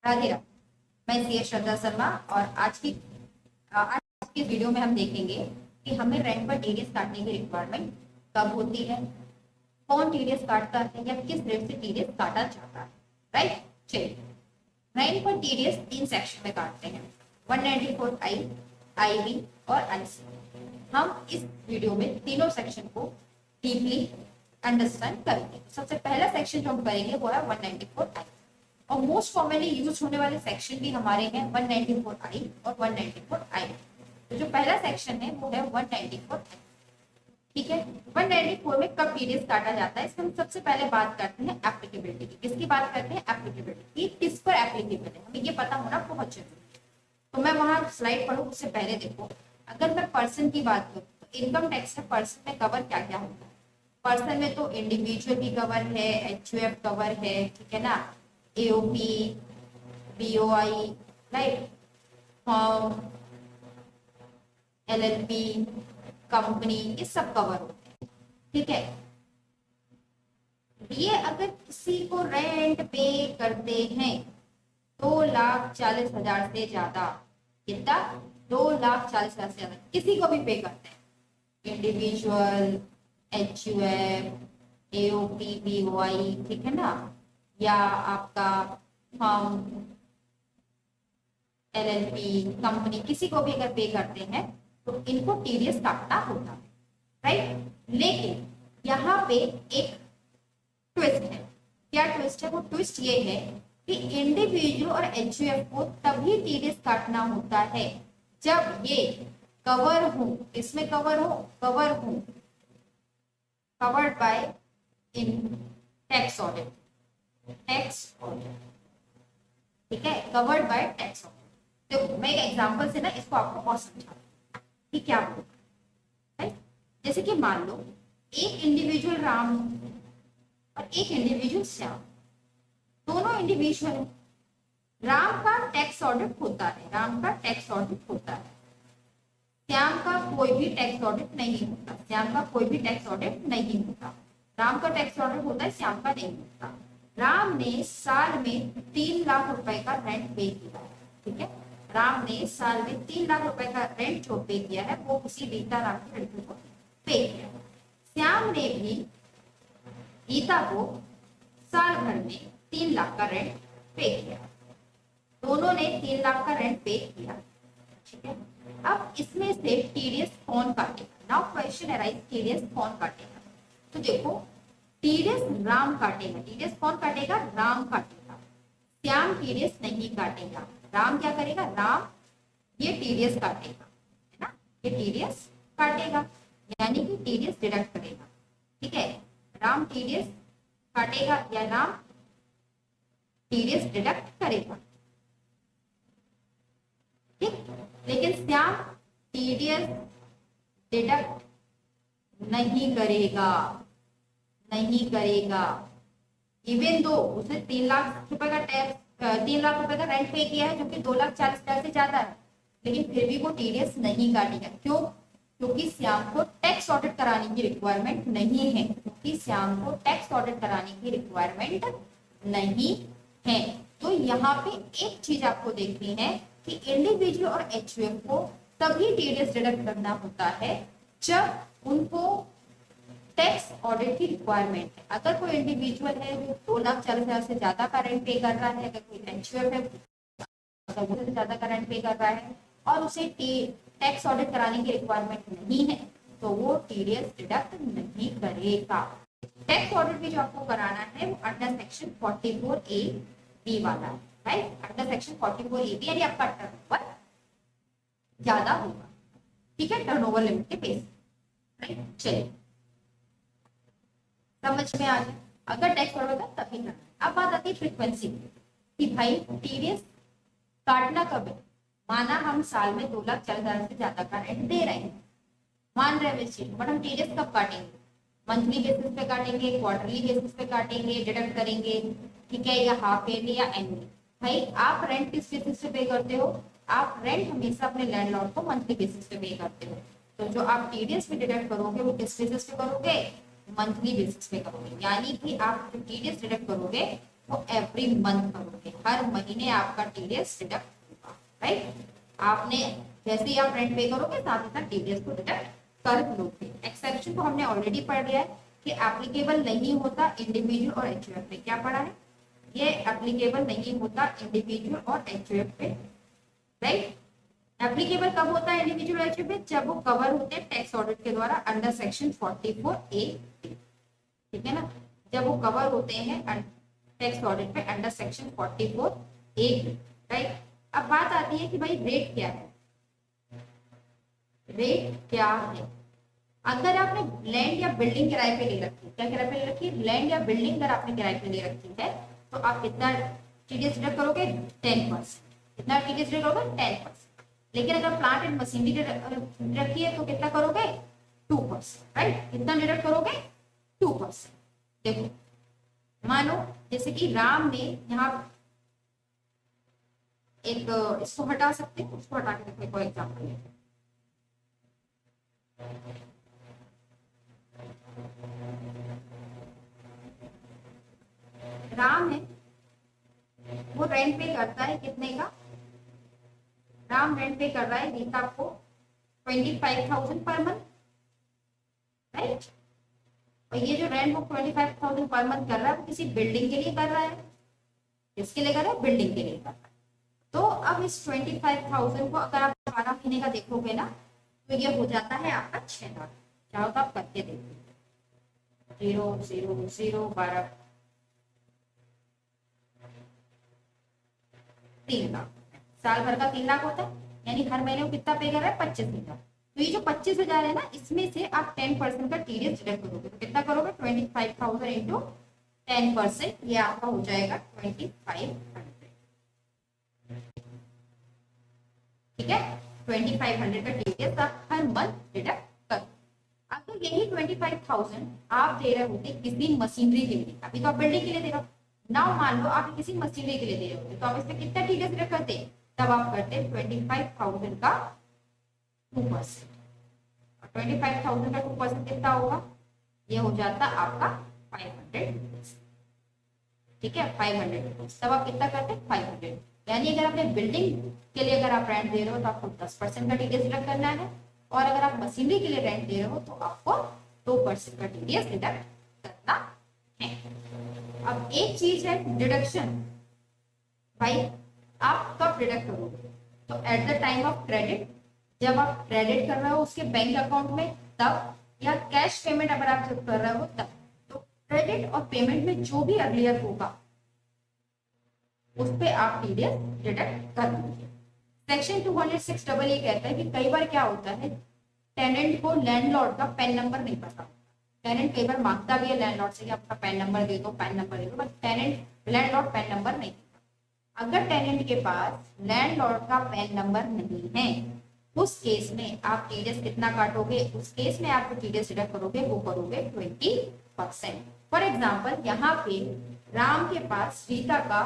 राधे राधे। मैं सी श्रद्धा शर्मा और आज की वीडियो में हम देखेंगे कि हमें रेंट पर टीडीएस काटने की रिक्वायरमेंट कब होती है, कौन टीडीएस काटता है या किस रेट से टीडीएस काटा जाता है। राइट, चलिए। रेंट पर टीडीएस 3 सेक्शन में काटते हैं, 194I, IB और IC। हम इस वीडियो में तीनों सेक्शन को डीपली अंडरस्टैंड करेंगे। सबसे पहला सेक्शन जो हम करेंगे वो है 194I और मोस्ट कॉमनली यूज होने वाले सेक्शन भी हमारे हैं 194I और 194I। तो जो पहला सेक्शन है वो है 194I। ठीक है, 194 में कब टीडीएस काटा जाता है, इसमें हम सबसे पहले बात करते हैं एप्लीकेबिलिटी की। किसकी बात करते हैं? एप्लीकेबिलिटी। किस पर एप्लीकेबल है हमें ये पता होना बहुत जरूरी है। तो मैं वहां स्लाइड पढ़ू उससे पहले देखो, अगर मैं पर्सन की बात करूँ तो इनकम टैक्स में पर्सन में कवर क्या क्या होता है। पर्सन में तो इंडिविजुअल भी कवर है, एचयूएफ कवर है, ठीक है ना, AOP, BOI, right, firm, LLP, company, ये सब कवर होते हैं। ठीक है, ये अगर किसी को रेंट पे करते हैं 2,40,000 से ज्यादा, कितना? 2,40,000 से ज्यादा किसी को भी पे करते हैं, इंडिविजुअल, एचयूएफ, एओपी, बीओआई, ठीक है ना, या आपका फर्म, एलएलपी, कंपनी, किसी को भी अगर पे करते हैं तो इनको टीडीएस काटना होता है। राइट, लेकिन यहाँ पे एक ट्विस्ट है। क्या ट्विस्ट है? वो ट्विस्ट ये है कि इंडिविजुअल और एचयूएफ को तभी टीडीएस काटना होता है जब ये कवर हो, इसमें कवर हो, covered by in tax audit, ठीक है, कवर्ड बाय टैक्स ऑडिट। देखो मैं एक एग्जांपल से ना इसको आपको और समझाऊं कि क्या होगा। राइट, जैसे कि मान लो एक इंडिविजुअल राम और एक इंडिविजुअल श्याम, दोनों इंडिविजुअल है। राम का टैक्स ऑडिट होता है, श्याम का कोई भी टैक्स ऑडिट नहीं होता, राम का टैक्स ऑडिट होता है, श्याम का नहीं होता। राम ने साल में 3 लाख रुपए का रेंट पे किया है, ठीक है, राम ने साल में 3 लाख रुपए का रेंट जो पे किया है वो किसी गीता नाम की लड़की को पे किया। श्याम ने भी गीता को साल भर में 3 लाख का रेंट पे किया, दोनों ने 3 लाख का रेंट पे किया। ठीक है, अब इसमें से टीडीएस कौन काटेगा? नाउ क्वेश्चन अराइज, टीडीएस कौन काटेगा? तो देखो, टीडीएस राम काटेगा। टीडीएस कौन काटेगा? राम काटेगा। श्याम टीडीएस नहीं काटेगा। राम क्या करेगा? राम ये टीडीएस काटेगा, है ना, ये टीडीएस काटेगा, यानी कि टीडीएस डिडक्ट करेगा। ठीक है, राम टीडीएस काटेगा या राम टीडीएस डिडक्ट करेगा। ठीक, लेकिन श्याम टीडीएस डिडक्ट नहीं करेगा, इवन दो उसने 3 लाख रुपए का टैक्स, 3 लाख रुपए का रेंट पे किया है जो कि 2,40,000 से ज्यादा है, लेकिन फिर भी वो टीडीएस नहीं काटेगा। क्यों? क्योंकि श्याम को टैक्स ऑडिट कराने की रिक्वायरमेंट नहीं है, तो यहाँ पे एक चीज आपको देखनी है कि इंडिविजुअल और एचयूएफ को तभी टीडीएस डिडक्ट करना होता है जब उनको टैक्स ऑडिट की रिक्वायरमेंट है। अगर कोई इंडिविजुअल है जो 2,40,000 से ज्यादा का रेंट पे कर रहा है, अगर कोई एचयूएफ है से ज्यादा का रेंट पे कर रहा है और उसे टैक्स ऑडिट कराने की रिक्वायरमेंट नहीं है, तो वो टीडीएस डिडक्ट नहीं करेगा। टैक्स ऑडिट भी जो आपको कराना है वो अंडर सेक्शन 44A वाला है। राइट, अंडर सेक्शन 44A यानी आपका टर्नओवर ज्यादा होगा। ठीक है, टर्नओवर लिमिट के बेस। राइट, चलिए समझ में आ जाए। अगर टैक्स ऑडिट होगा तभी करना है। अब बात आती है फ्रीक्वेंसी कि भाई टीडीएस काटना कब है। माना हम साल में 2,40,000 से ज्यादा का रेंट दे रहे हैं, मान रहे हैं इस चीज, बट हम टीडीएस कब काटेंगे? मंथली बेसिस पे काटेंगे, क्वार्टरली बेसिस पे काटेंगे, डिडक्ट करेंगे, ठीक है, या हाफ ईयरली या एनुअली। भाई आप रेंट किस बेसिस पे पे करते हो? आप रेंट हमेशा अपने लैंडलॉर्ड को मंथली बेसिस पे पे करते हो, तो जो आप टीडीएस पे डिडक्ट करोगे वो किस बेसिस पे करोगे? मंथली बेसिस पे करोगे, यानी कि आप जो टीडीएस डिडक्ट करोगे वो एवरी मंथ करोगे, हर महीने आपका टीडीएस डिडक्ट होगा, राइट। आपने जैसे ही आप रेंट पे करोगे साथ ही साथ टीडीएस को डिडक्ट कर लोगे। एक्सेप्शन को हमने ऑलरेडी पढ़ लिया है कि एप्लीकेबल नहीं होता इंडिविजुअल और एचयूएफ पे। क्या पढ़ा है? ये एप्लीकेबल नहीं होता इंडिविजुअल और एचयूएफ पे, राइट। एप्लीकेबल कब होता है इंडिविजुअल एचयूएफ पे? जब वो कवर होते हैं टैक्स ऑडिट के द्वारा अंडर सेक्शन 44A, ठीक है ना। जब वो कवर होते हैं टैक्स ऑडिट पे अंडर सेक्शन 44A, राइट। अब बात आती है कि भाई रेट क्या है, रेट क्या है। अगर आपने लैंड या बिल्डिंग किराए पे ले रखी है, क्या किराए पे ले रखी है? लैंड या बिल्डिंग अगर आपने किराए पे ले रखी है तो आप कितना टीडीएस डिडक्ट करोगे? 10%। कितना टीडीएस डिडक्ट करोगे? 10%। लेकिन अगर प्लांट एंड मशीनरी रखी है तो कितना करोगे? 2%, राइट। कितना डिडक्ट करोगे? 2%। देखो मानो जैसे कि राम ने यहाँ एक इसको हटा सकते हैं, उसको हटा के देखो, कोई एग्जाम्पल है। राम है वो रेंट पे करता है कितने का? राम रेंट पे कर रहा है गीता को 25,000 पर मंथ, राइट। और ये जो रेंट वो 25,000 पर मंथ कर रहा है वो किसी बिल्डिंग के लिए कर रहा है। किसके लिए कर रहा है? बिल्डिंग के लिए कर रहा है। तो अब इस 25,000 को अगर आप 12 महीने का देखोगे ना तो ये हो जाता है आपका 6 लाख। चाहो तो आप करके देखो, 0 0 0 12 3 लाख। साल भर का 3 लाख होता है, यानी हर महीने वो कितना पे कर रहा है? 25,000। तो ये जो 25,000 है ना, इसमें से आप 10% का टीडीएस डिडक्ट करोगे तो कितना करोगे? 25,000 इंटू 10%, ये आपका हो जाएगा 2500, ठीक है। 2500 का टीडीएस आप हर मंथ डिडक्ट करो। अगर यही 25,000 आप दे रहे होते किसी मशीनरी के लिए, अभी तो आप बिल्डिंग के लिए दे रहे हो ना, मान लो आप किसी मशीनरी के लिए दे रहे होते तो आप इसमें कितना टीडीएस डिडक्ट करते? तब आप करते 25,000 का 2%। 25,000 का 2% कितना होगा? ये हो जाता आपका 500 रुपीज, ठीक है। 500 रुपीज। तब आप कितना करते? 500। यानी अगर आपने बिल्डिंग के लिए अगर आप रेंट दे रहे हो तो आपको 10% का टीडीएस डिडक्ट करना है, और अगर आप मशीनरी के लिए रेंट दे रहे हो तो आपको 2% का टीडीएस डिडक्ट करना है। अब एक चीज है डिडक्शन, भाई आप कब डिडक्ट करोगे? तो at the time of credit, जब आप क्रेडिट कर रहे हो उसके बैंक अकाउंट में तब, या कैश पेमेंट अगर आप जब कर रहे हो तब। तो क्रेडिट और पेमेंट में जो भी अर्लियर होगा उस पे आप टीडीएस डिडक्ट कर दीजिए। सेक्शन 206 ये कहता है कि कई बार क्या होता है, टेनेंट को लैंडलॉर्ड का पैन नंबर नहीं पता। टेनेंट कई बार मांगता भी है लैंडलॉर्ड से कि आपका पैन नंबर दे दो, पैन नंबर दे दो, but tenant landlord PAN number नहीं देता। अगर टेनेंट के पास लैंडलॉर्ड का पैन नंबर नहीं है, उस केस में आप टीडीएस कितना काटोगे? उस केस में आप टीडीएस डिडक्ट करोगे, वो करोगे 20%। फॉर एग्जाम्पल यहाँ पे राम के पास रीता का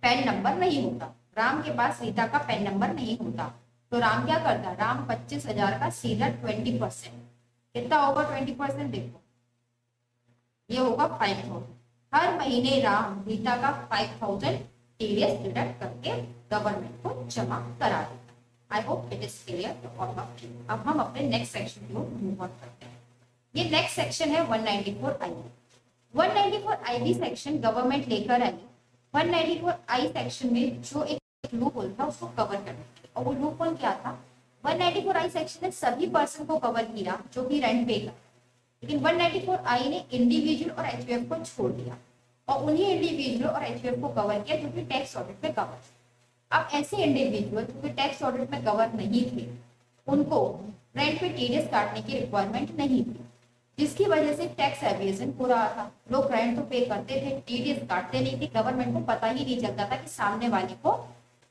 पैन नंबर नहीं होता, राम के पास रीता का पैन नंबर नहीं होता, तो राम क्या करता? राम 25,000 का सीधा 20%, कितना होगा 20%? देखो ये होगा 5,000। हर महीने राम रीता का 5,000 टीडीएस डिडक्ट करके गवर्नमेंट को जमा करा देता। I hope it is clear to all of you. अब हम अपने नेक्स्ट सेक्शन को मूव ऑन करते हैं। ये नेक्स्ट सेक्शन है 194 आईबी। 194 आईबी सेक्शन गवर्नमेंट लेकर आई। 194 आई सेक्शन में जो एक लूप होल था उसको कवर करना, और वो लूप होल क्या था? 194 आई सेक्शन ने सभी पर्सन को कवर किया जो कि रेंट पे कर, लेकिन 194 आई ने इंडिविजुअल और एचयूएफ को छोड़ दिया, और उन्हीं इंडिविजुअल और एचयूएफ को कवर किया जो कि टैक्स ऑडिट में कवर। अब ऐसे इंडिविजुअल जो कि टैक्स ऑडिट में कवर नहीं थे उनको रेंट पे टीडीएस काटने की रिक्वायरमेंट नहीं थी, जिसकी वजह से टैक्स एविएशन हो रहा था। लोग रेंट तो पे करते थे, टीडीएस काटते नहीं थे, गवर्नमेंट को पता ही नहीं चलता था कि सामने वाले को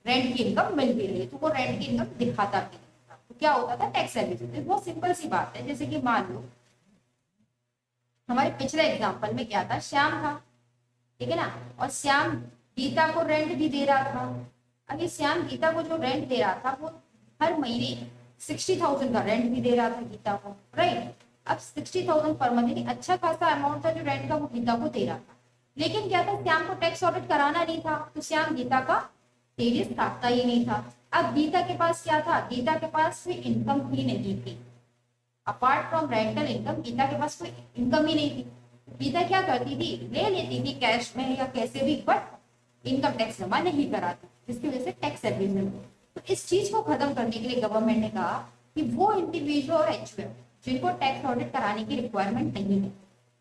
रेंट की इनकम मिल भी रही है, तो वो रेंट की इनकम दिखाता भी नहीं था। तो क्या होता था? Tax aviation. बहुत सिंपल सी बात है, जैसे कि मान लो हमारे पिछले एग्जाम्पल में क्या था, श्याम था, ठीक है ना, और श्याम गीता को रेंट भी दे रहा था। अब ये श्याम गीता को जो रेंट दे रहा था वो हर महीने 60,000 का रेंट भी दे रहा था गीता को, राइट। अब 60,000 पर मंथ, अच्छा खासा अमाउंट था जो रेंट का वो गीता को दे रहा था। लेकिन क्या था, श्याम को टैक्स ऑडिट कराना नहीं था, तो श्याम गीता का टीडीएस काटता ही नहीं था। अब गीता के पास क्या था, गीता के पास कोई इनकम ही नहीं थी, apart from rental income Geeta के पास कोई इनकम ही नहीं थी। गीता क्या करती थी, ले लेती थी कैश में या कैसे भी, बट इनकम टैक्स जमा नहीं कराती, जिसकी वजह से टैक्स एवेजन। तो इस चीज को खत्म करने के लिए गवर्नमेंट ने कहा कि वो इंडिविजुअल और एचयूएफ जिनको टैक्स ऑडिट कराने की रिक्वायरमेंट नहीं है,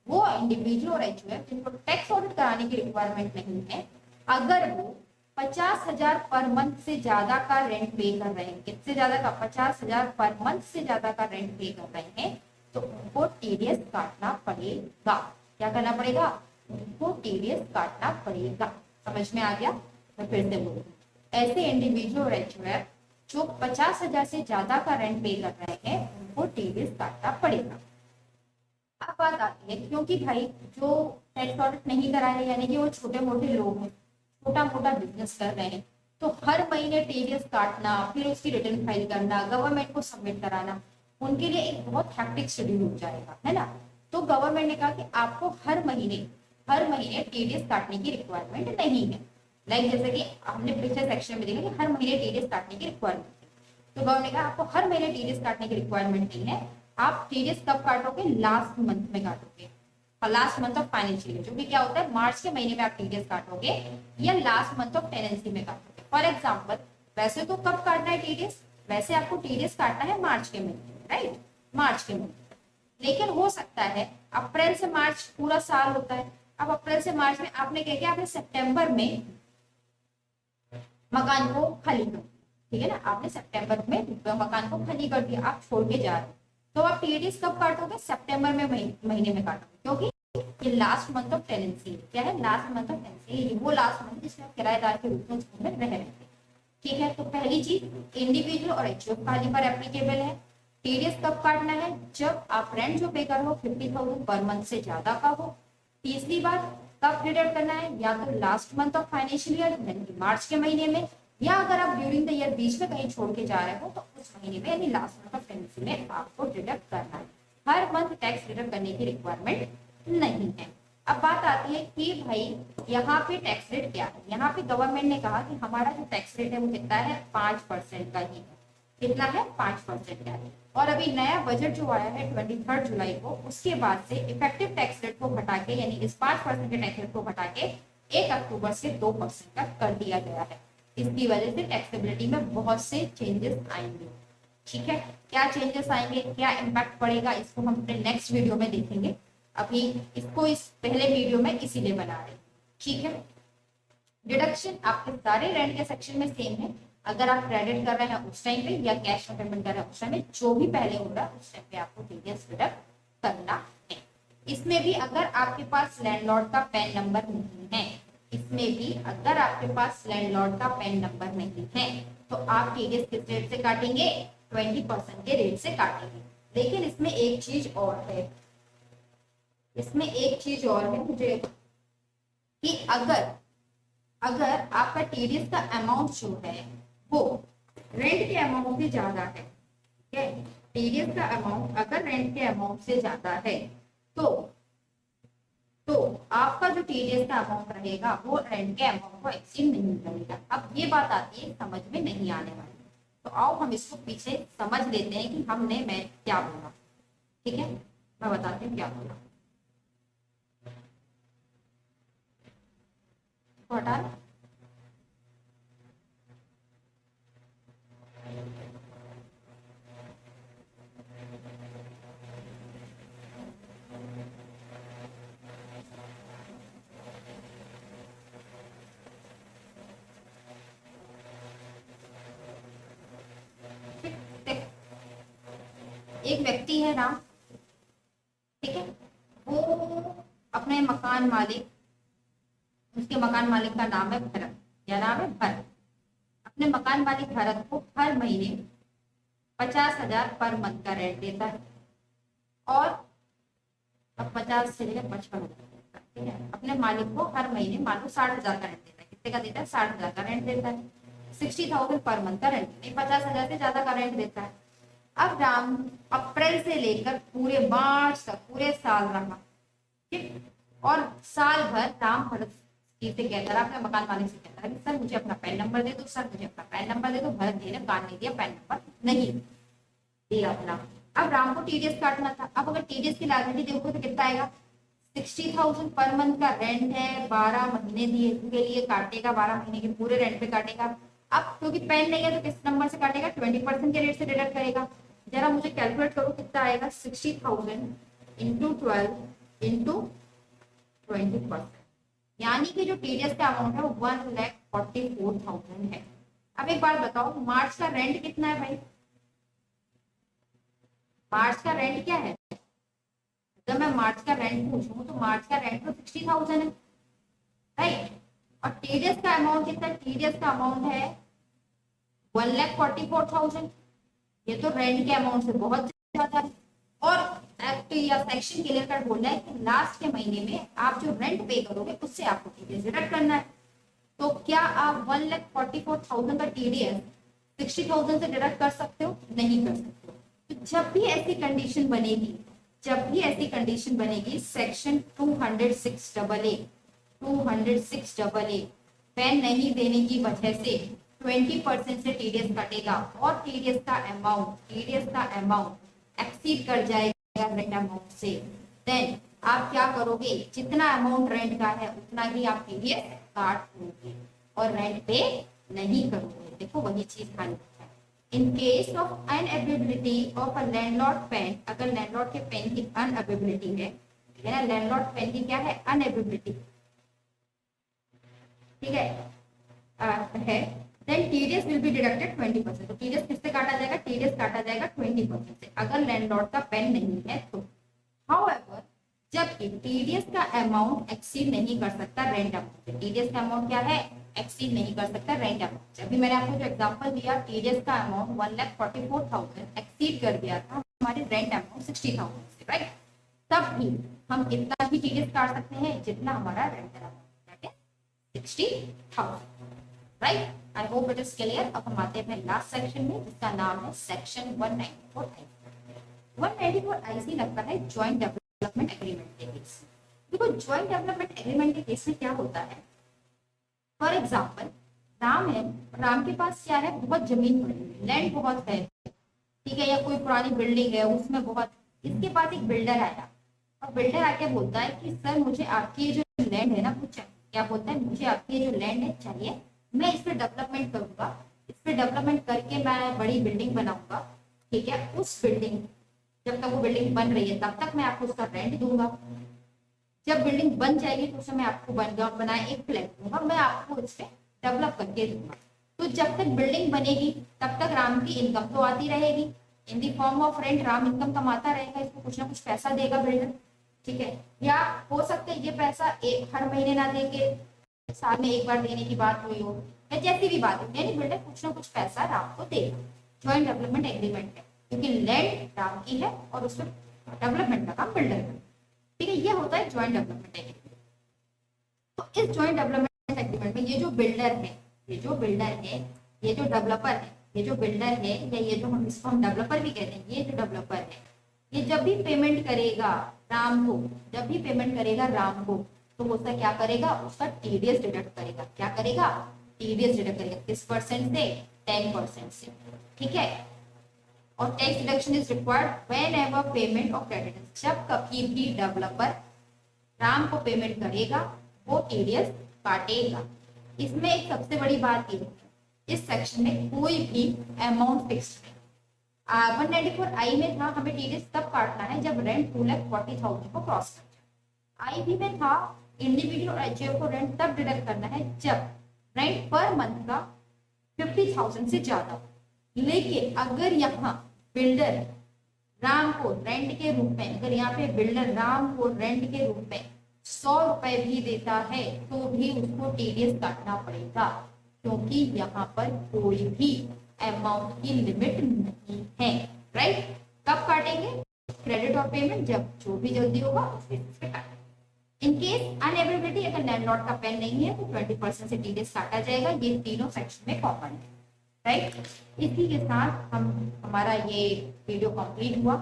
वो इंडिविजुअल और एचयूएफ जिनको टैक्स ऑडिट कराने की रिक्वायरमेंट नहीं है, अगर वो 50,000 पर मंथ से ज्यादा का रेंट पे कर रहे हैं, कितने ज्यादा का, 50,000 पर मंथ से ज्यादा का रेंट पे कर रहे हैं, तो उनको टीडीएस काटना पड़ेगा। क्या करना पड़ेगा, उनको टीडीएस काटना पड़ेगा। समझ में आ गया? मैं फिर से बोलूँ, ऐसे इंडिविजुअल और एचयूएफ जो 50,000 से ज्यादा का रेंट पे कर रहे हैं, उनको टीडीएस काटना पड़ेगा। अब बात आती है, क्योंकि भाई जो टैक्स ऑडिट नहीं करा है, यानी कि वो छोटे मोटे लोग हैं, छोटा मोटा बिजनेस कर रहे हैं, तो हर महीने टीडीएस काटना, फिर उसकी रिटर्न फाइल करना, गवर्नमेंट को सबमिट कराना, उनके लिए एक बहुत हैक्टिक शेड्यूल हो जाएगा, है ना। तो गवर्नमेंट ने कहा कि आपको हर महीने टीडीएस काटने की रिक्वायरमेंट नहीं है। लाइक जैसे कि हमने पिछले सेक्शन में देखा कि हर महीने टीडीएस काटने की रिक्वायरमेंट है, तो गवर्नमेंट ने कहा आपको हर महीने टीडीएस काटने की रिक्वायरमेंट नहीं है। आप टीडीएस कब काटोगे, लास्ट मंथ में काटोगे, last month of financial year, जो कि क्या होता है, मार्च के महीने में आप टीडीएस काटोगे, या लास्ट मंथ ऑफ टेनेंसी में काटोगे। फॉर एग्जाम्पल, वैसे तो कब काटना है टीडीएस, वैसे आपको टीडीएस काटना है मार्च के महीने में, राइट, मार्च के महीने। लेकिन हो सकता है अप्रैल से मार्च पूरा साल होता है, अब अप्रैल से मार्च में आपने क्या किया, आपने सितंबर में मकान को खाली कर दिया, ठीक है ना, आपने सितंबर में मकान को खाली कर दिया, आप छोड़ के जा रहे हो, तो आप टीडीएस कब काटोगे, सितंबर में महीने में काटोगे, क्योंकि ये लास्ट मंथ ऑफ टेनेंसी। क्या है, लास्ट मंथ ऑफ टेनेंसी, वो लास्ट मंथ जिसमें आप किराएदार के रूप में उस घर में रह रहे थे। ठीक है, तो पहली चीज इंडिविजुअल और एचयूएफ खाली पर एप्लीकेबल है। टीडीएस कब काटना है, जब आप रेंट जो पे कर हो 50,000 पर मंथ से ज्यादा का हो। तीसरी बात, कब डिडक्ट करना है, या तो last month of financial year यानी कि मार्च के महीने में, या अगर आप ड्यूरिंग द ईयर बीच में कहीं छोड़ के जा रहे हो तो उस महीने में यानी लास्ट मंथ ऑफ फाइनेंशियल में आपको डिडक्ट करना है। हर मंथ टैक्स डिडक्ट करने की रिक्वायरमेंट नहीं है। अब बात आती है कि भाई यहाँ पे टैक्स रेट क्या है। यहाँ पे गवर्नमेंट ने कहा कि हमारा जो टैक्स रेट है वो कितना है, 5% का ही है। कितना है, 5% का है। और अभी नया बजट जो आया है 23 जुलाई को, उसके बाद से इफेक्टिव टैक्स रेट को घटा के, यानी इस 5% के टैक्स रेट को घटा के 1 अक्टूबर से 2% तक कर दिया गया है। इसकी वजह से टैक्सेबिलिटी में बहुत से चेंजेस आएंगे। ठीक है, क्या चेंजेस आएंगे, क्या इम्पैक्ट पड़ेगा, इसको हम अपने नेक्स्ट वीडियो में देखेंगे। अभी इसको इस पहले वीडियो में इसीलिए बना रहे हैं। ठीक है, डिडक्शन आपके सारे रेंट के सेक्शन में सेम है। अगर आप क्रेडिट कर रहे हैं उस टाइम पे या कैश में पेमेंट कर रहे हैं उस टाइम में, जो भी पहले हो रहा है उस टाइम पे आपको टीडीएस डिडक्ट करना है। इसमें भी अगर आपके पास लैंडलॉर्ड का पैन नंबर नहीं है, इसमें भी अगर आपके पास लैंडलॉर्ड का पैन नंबर नहीं है, तो आप टीडीएस किस रेट से काटेंगे, 20% के रेट से काटेंगे। लेकिन इसमें एक चीज और है, इसमें एक चीज और है मुझे, कि अगर अगर आपका टीडीएस का अमाउंट जो है वो रेंट के अमाउंट से ज्यादा है, ठीक है, टीडीएस का अमाउंट अगर रेंट के अमाउंट से ज्यादा है, तो आपका जो टीडीएस का अमाउंट रहेगा वो रेंट के अमाउंट को एक्सीड नहीं करेगा। अब ये बात आती है समझ में नहीं आने वाली, तो आओ हम इसको पीछे समझ लेते हैं कि मैं क्या बोला। ठीक है, मैं बताती हूँ क्या बोला। हटा, एक व्यक्ति है राम, ठीक है, वो अपने मकान मालिक, उसके मकान मालिक का नाम है भरत, क्या नाम है, भरत। अपने मकान मालिक भरत को हर महीने 50,000 पर मंथ का रेंट देता है, और अब 50 से लेकर 55,000, ठीक है, अपने मालिक को हर महीने मान लो 60,000 का रेंट देता है। कितने का देता है, 60,000 का रेंट देता है। 60,000 पर मंथ का रेंट, नहीं 50,000 से ज्यादा का रेंट देता है। अब राम अप्रैल से लेकर पूरे मार्च तक पूरे साल रहा, ठीक, और साल भर राम भरत जी से कहता रहा, अपने मकान मालिक से कहता रहा कि सर मुझे अपना पैन नंबर दे दो, सर मुझे अपना पैन नंबर दे दो। भरत जी ने कान नहीं दिया, पैन नंबर नहीं दिया अपना। अब राम को टीडीएस काटना था। अब अगर टीडीएस की लायबिलिटी देखोगे तो कितना आएगा, 60,000 पर मंथ का रेंट है, 12 महीने दिए के लिए काटेगा, 12 महीने के पूरे रेंट पे काटेगा। अब क्योंकि पेन नहीं है तो किस नंबर से काटेगा, 20% के रेट से डिडक्ट करेगा। जरा मुझे कैलकुलेट करो कितना आएगा, 60,000 इंटू 12 इंटू 20%, यानी कि जो टीडीएस का अमाउंट है वो 1,44,000 है। अब एक बात बताओ, मार्च का रेंट कितना है भाई? मार्च का रेंट क्या है? जब मैं मार्च का रेंट पूछूं तो मार्च का रेंट तो 60,000 है, राइट। और टीडीएस का अमाउंट कितना है? टीडीएस का अमाउंट है 1,44,000। ये तो रेंट के अमाउंट से बहुत ज्यादा है। और एक्ट या सेक्शन क्लियर कर बोल रहा है कि लास्ट के महीने में आप जो रेंट पे करोगे उससे आपको टीडीएस डिडक्ट करना है। तो क्या आप 1,44,000 का टीडीएस 60,000 से डिडक्ट कर सकते हो? नहीं कर सकते। तो जब भी ऐसी कंडीशन बनेगी, जब भी ऐसी कंडीशन बनेगी, सेक्शन 206AA पेन नहीं देने की वजह से 20% से टीडीएस कटेगा और टीडीएस का अमाउंट एक्सीड कर जाएगा रेंट अमाउंट से। देन आप क्या करोगे, जितना अमाउंट रेंट का है उतना ही आप टीडीएस काट दोगे और रेंट पे नहीं करोगे। देखो वही चीज ध्यान रखना है। In case of inability of a landlord PAN, अगर लैंडलॉर्ड के पेन की अनएबिलिटी है ना, लैंडलॉर्ड पेन की क्या है, अनएबिलिटी, ठीक है then TDS will be deducted 20%। तो टीडीएस किससे काटा जाएगा? टीडीएस काटा जाएगा 20% से, अगर लैंडलॉर्ड का पेन नहीं है तो। हाउएवर जबकि टीडीएस का अमाउंट एक्सीड नहीं कर सकता रेंट अमाउंट से। टीडीएस का अमाउंट क्या है? एक्सीड नहीं कर सकता रेंट अमाउंट से। अभी मैंने आपको जो एग्जांपल दिया, टीडीएस का अमाउंट 1,44,000 एक्सीड कर गया था हमारे रेंट अमाउंट 60,000 से, राइट। तब भी हम कितना भी टीडीएस काट सकते हैं जितना हमारा रेंट अमाउंट है, 60,000, right. I hope it is clear. अब हम आते हैं लास्ट सेक्शन में जिसका नाम है सेक्शन 194 आईसी लगता है ज्वाइंट डेवलपमेंट एग्रीमेंट के केस। देखो ज्वाइंट डेवलपमेंट एग्रीमेंट के केस में क्या होता है, फॉर एग्जाम्पल राम है, राम के पास क्या है, बहुत जमीन पड़ी है, लैंड बहुत है, ठीक है, या कोई पुरानी बिल्डिंग है उसमें बहुत। इसके पास एक बिल्डर आया और बिल्डर आके बोलता है कि सर मुझे आपकी ये जो लैंड है ना, कुछ क्या बोलता है, मुझे आपकी ये जो लैंड है चाहिए, मैं इस पर डेवलपमेंट करूंगा, इस पर डेवलपमेंट करके मैं बड़ी बिल्डिंग बनाऊंगा, ठीक है। उस बिल्डिंग, जब तक वो बिल्डिंग बन रही है तब तक मैं आपको उसका रेंट दूंगा, जब बिल्डिंग बन जाएगी तो उसे मैं आपको बनाए एक फ्लैट दूंगा, मैं आपको इस पे डेवलप करके दूंगा। तो जब तक बिल्डिंग बनेगी तब तक राम की इनकम तो आती रहेगी, in the form of rent Ram income कमाता रहेगा, इसको कुछ ना कुछ पैसा देगा बिल्डर, ठीक है। या हो सकता है ये पैसा एक हर महीने ना देके साल में एक बार देने की बात हुई हो, या जैसी भी बात हो, यानी बिल्डर कुछ ना कुछ पैसा राम को देगा। ज्वाइंट डेवलपमेंट एग्रीमेंट है क्योंकि लैंड राम की है और उसमें डेवलपमेंट का काम बिल्डर का, ठीक है। ये होता है ज्वाइंट डेवलपमेंट एग्रीमेंट। तो इस ज्वाइंट डेवलपमेंट एग्रीमेंट में ये जो बिल्डर है, ये जो बिल्डर है, ये जो डेवलपर है, ये जो बिल्डर है, या ये जो हम इसको हम डेवलपर भी कहते हैं, ये जो डेवलपर है, ये जब भी पेमेंट करेगा राम को, जब भी पेमेंट करेगा राम को, तो उसका क्या करेगा, उसका टीडीएस डिडक्ट करेगा। क्या करेगा? टीडीएस डिडक्ट करेगा। किस परसेंट से? 10% से, ठीक है। और tax deduction is required when ever payment of creditors, जब कभी भी डेवलपर राम को पेमेंट करेगा वो टीडीएस काटेगा। इसमें एक सबसे बड़ी बात ये है, इस सेक्शन में कोई भी अमाउंट फिक्स्ड नहीं। 194 आई में था हमें टीडीएस तब काटना है जब रेंट 2,40,000 को क्रॉस कर जाए। आई भी में था इंडिविजुअल और एचओ को रेंट तब डिडक्ट करना है जब रेंट पर मंथ का 50,000 से ज्यादा। लेकिन अगर यहाँ बिल्डर राम को रेंट के रूप में, अगर यहाँ पे बिल्डर राम को रेंट के रूप में 100 रुपए भी देता है तो भी उसको टीडीएस काटना पड़ेगा, क्योंकि यहाँ पर कोई भी अमाउंट की लिमिट नहीं है, राइट। कब काटेंगे? क्रेडिट और पेमेंट जब जो भी जल्दी होगा उस बेसिस पे काटेंगे। इन केस अनएबिलिटी, अगर लैंडलॉर्ड का पेन नहीं है तो 20% से टीडीएस काटा जाएगा। ये तीनों सेक्शन में कॉमन है, राइट। इसी के साथ हमारा ये वीडियो कंप्लीट हुआ।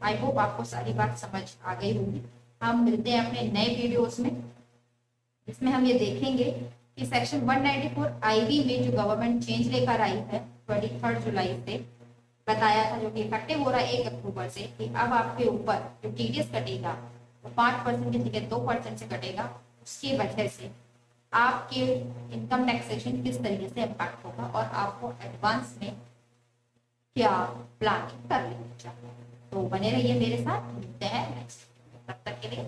आई होप आपको सारी बात समझ आ गई होगी। हम मिलते हैं अपने नए वीडियोस में, इसमें हम ये देखेंगे कि सेक्शन 194 आईबी में जो गवर्नमेंट चेंज लेकर आई है 23 जुलाई से बताया था, जो कि इफेक्टिव हो रहा है 1 अक्टूबर से, कि अब आपके ऊपर जो टीडीएस कटेगा वो 5% की जगह 2% से कटेगा। उसकी वजह से आपके इनकम टैक्सेशन किस तरीके से इम्पैक्ट होगा और आपको एडवांस में क्या प्लानिंग कर लेनी चाहिए। तो बने रहिए मेरे साथ, मिलते हैं नेक्स्ट, तब तक के लिए।